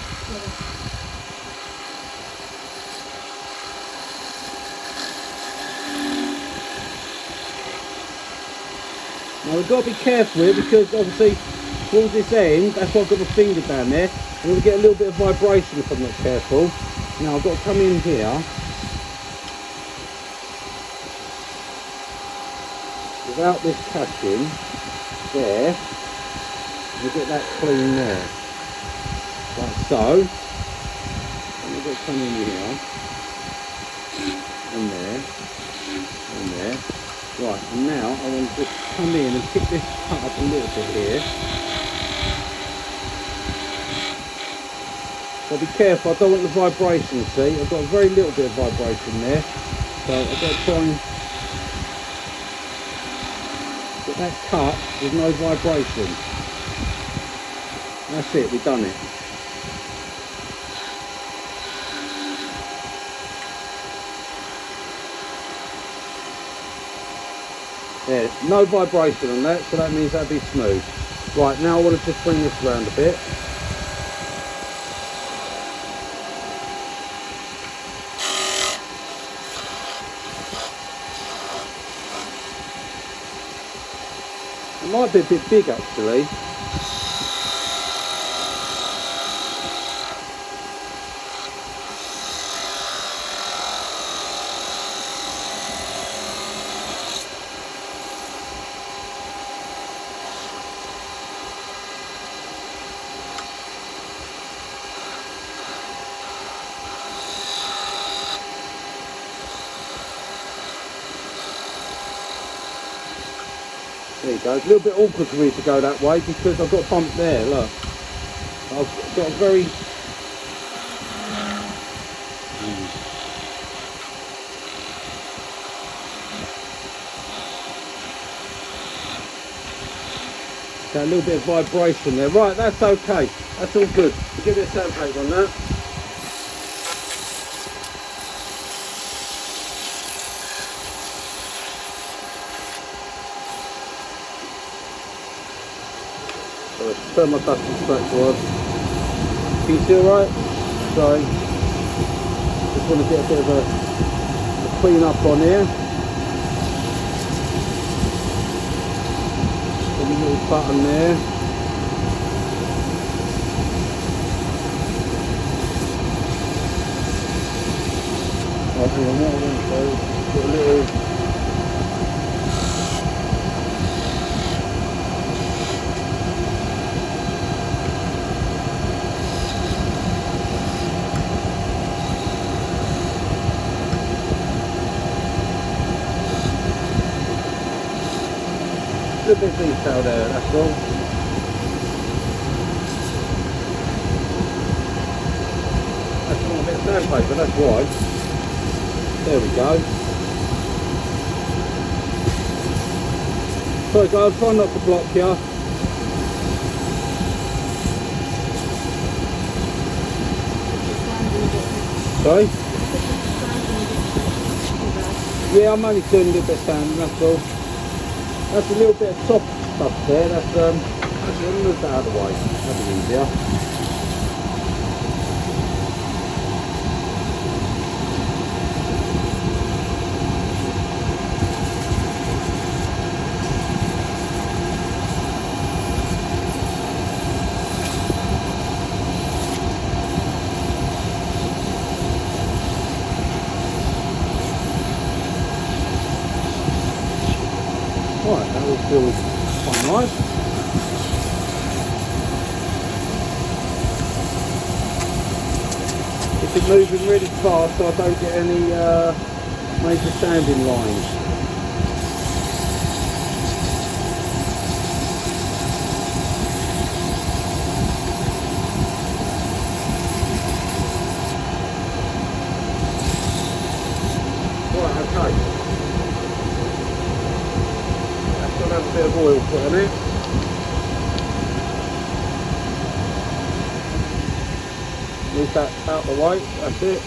Now we've got to be careful here because obviously towards this end, that's why I've got my finger down there. I'm going to get a little bit of vibration if I'm not careful. Now I've got to come in here without this catching there, and get that clean there, like so. And I've got to come in here, and there, and there. Right, and now I want to just come in and pick this cut up a little bit here. So be careful, I don't want the vibration, see? I've got a very little bit of vibration there. So I've got to try and Get that cut with no vibration. That's it, we've done it. Yeah, no vibration on that, so that means that'll be smooth. Right, now I want to just bring this round a bit. It might be a bit big actually. There you go. It's a little bit awkward for me to go that way because I've got a bump there, look. I've got a very... So a little bit of vibration there. Right, that's okay. That's all good. Give it a sandpaper on that. Turn my dust and scratcher on. Can you see alright? So, just want to get a bit of a clean up on here. Got a little button there. Right, hang on, what I want to do, got a little... A little bit of detail there, that's all. That's not a bit of sandpaper, that's why. There we go. Sorry guys, try not to block you. Sorry? Yeah, I'm only doing a little bit of sanding, that's all. That's a little bit of soft stuff there. That's actually, I'll move that out of the way. That'll be easier. Right, that all feels quite nice. It's been moving really fast so I don't get any major sanding lines. Right, okay. Have a bit of oil put on it. Move that out the way, that's it.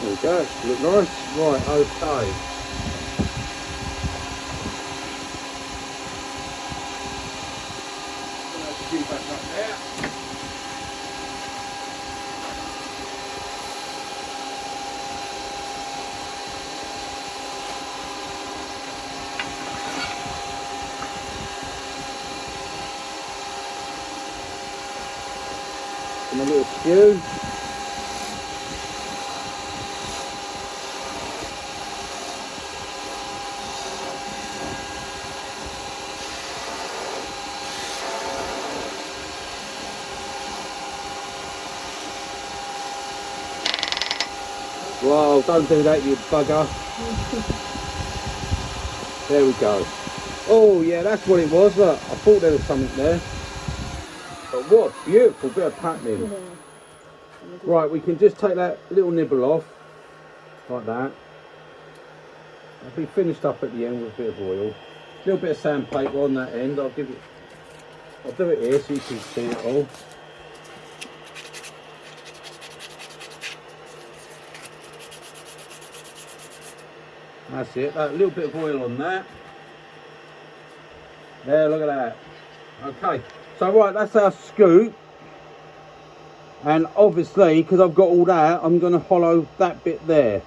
There we go, look nice. Right, okay. Back up there. And a little skew. Wow, don't do that, you bugger. There we go. Oh yeah, that's what it was. Look, I thought there was something there. But what beautiful bit of patterning. Yeah. Right, we can just take that little nibble off, like that. It'll be finished up at the end with a bit of oil. A little bit of sandpaper on that end. I'll do it here so you can see it all. That's it, a little bit of oil on that. There, look at that. Okay, so right, that's our scoop. And obviously, because I've got all that, I'm going to hollow that bit there.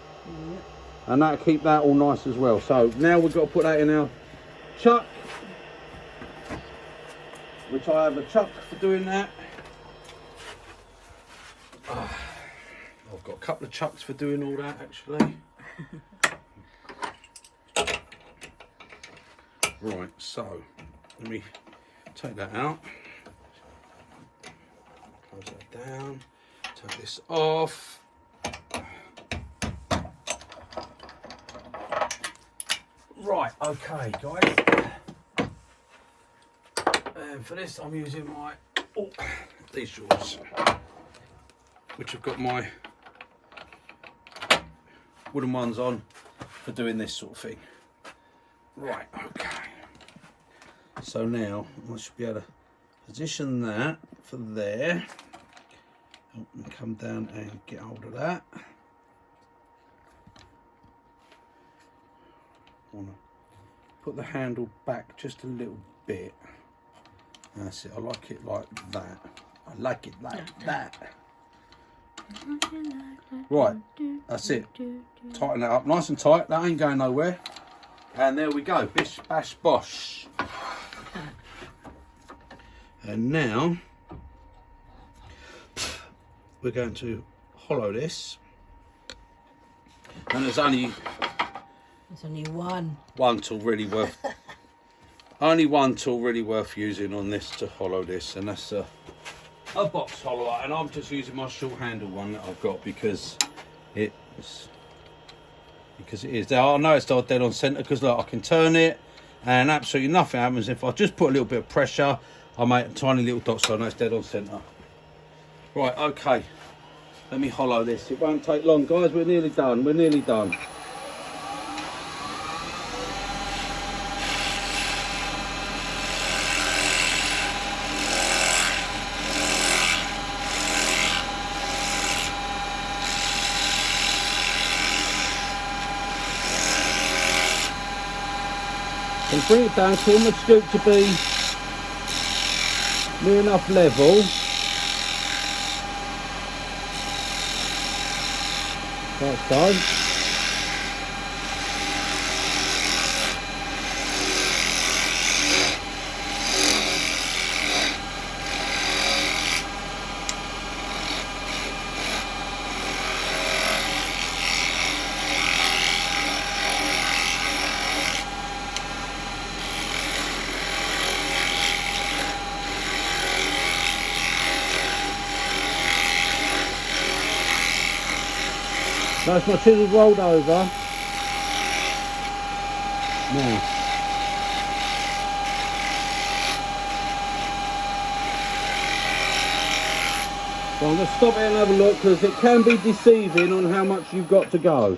And that'll keep that all nice as well. So now we've got to put that in our chuck. Which I have a chuck for doing that. I've got a couple of chucks for doing all that actually. Right, so let me take that out. Close that down. Take this off. Right, okay guys. And for this I'm using my these jaws, which have got my wooden ones on for doing this sort of thing. Right, okay. So now I should be able to position that for there. And come down and get hold of that. I want to put the handle back just a little bit. That's it. I like it like that. I like it like that. Right, that's it. Tighten that up nice and tight. That ain't going nowhere. And there we go. Bish, bash, bosh. And now we're going to hollow this. And there's only one tool really worth only one tool really worth using on this to hollow this, and that's a box hollower, and I'm just using my short handle one that I've got because it is. I know it's not dead on centre because look, I can turn it and absolutely nothing happens. If I just put a little bit of pressure, I make a tiny little dot, so I know it's dead on centre. Right, okay. Let me hollow this. It won't take long, guys. We're nearly done. We're nearly done. And bring it down so I want my scoop to be near enough level. Like so. That's my chisel rolled over. Now. So I'm going to stop it and have a look because it can be deceiving on how much you've got to go.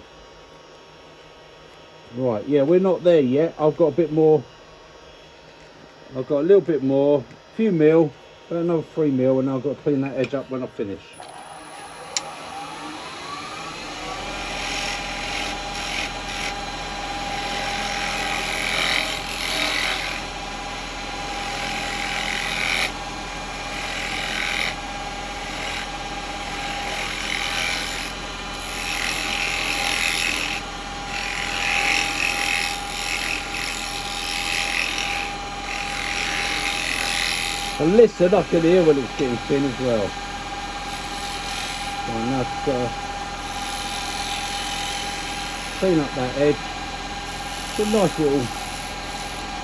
Right, yeah, we're not there yet. I've got a bit more. I've got a little bit more, a few mil, about another 3 mil, and I've got to clean that edge up when I finish. And listen, I can hear when it's getting thin as well. And that's clean up that edge. It's a nice little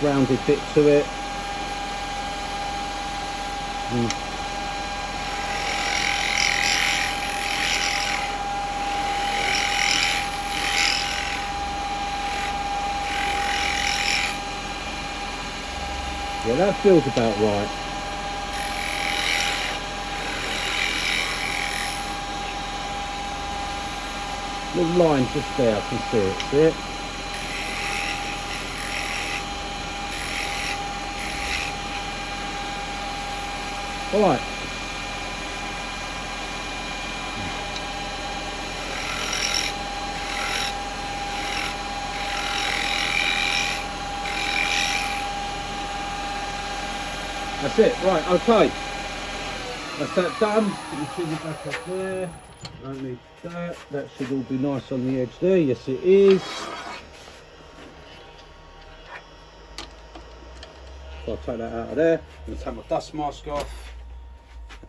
rounded bit to it. Yeah, that feels about right. Little line just there, I can see it. See it? All right. That's it, right, okay. That's that done. Put your chisel back up there. Don't need that. That should all be nice on the edge there. Yes, it is. So I'll take that out of there. I'm going to take my dust mask off.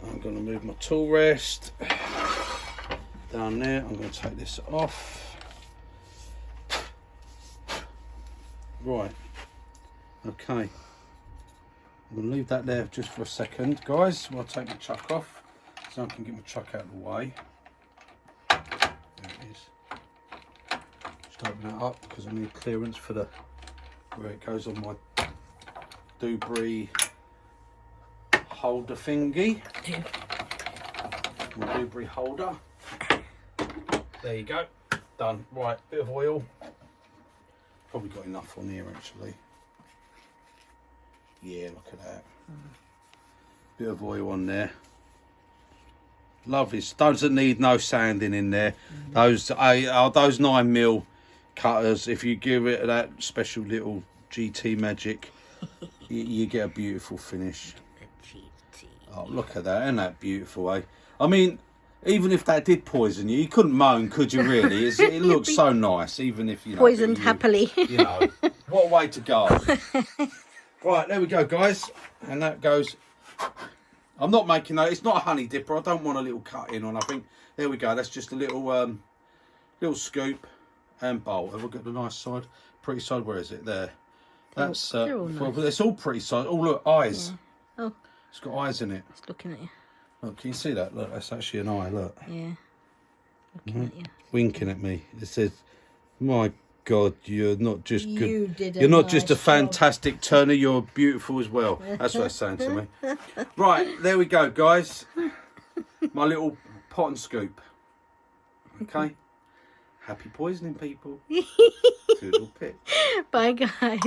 I'm going to move my tool rest down there. I'm going to take this off. Right. Okay. I'm going to leave that there just for a second, guys, while I take my chuck off, so I can get my chuck out of the way. There it is. Just open that up because I need clearance for the where it goes on my debris holder thingy. My debris holder. There you go. Done. Right, bit of oil. Probably got enough on here actually. Yeah, look at that. Bit of oil on there. Lovely. Doesn't need no sanding in there. Those 9mm cutters, if you give it that special little GT magic, you get a beautiful finish. Oh, look at that. Isn't that beautiful, eh? I mean, even if that did poison you, you couldn't moan, could you really? It looks so nice, even if, you know... Poisoned happily. You know, what a way to go. Right, there we go, guys. And that goes... I'm not making that. It's not a honey dipper. I don't want a little cut in or nothing. There we go. That's just a little little scoop and bowl. Have we got the nice side? Pretty side. Where is it? There. That's all nice. it's all pretty side. Oh, look, eyes. Yeah. Oh, it's got eyes in it. it's looking at you. Look, can you see that? Look, that's actually an eye. Look. Yeah. Looking at you. Winking at me. It says, "My God, you're not just good. You did a You're not nice just a job." fantastic turner. You're beautiful as well." That's what it's saying to me. Right, there we go, guys. My little pot and scoop. Okay. Happy poisoning, people. Toodle pip. Bye, guys.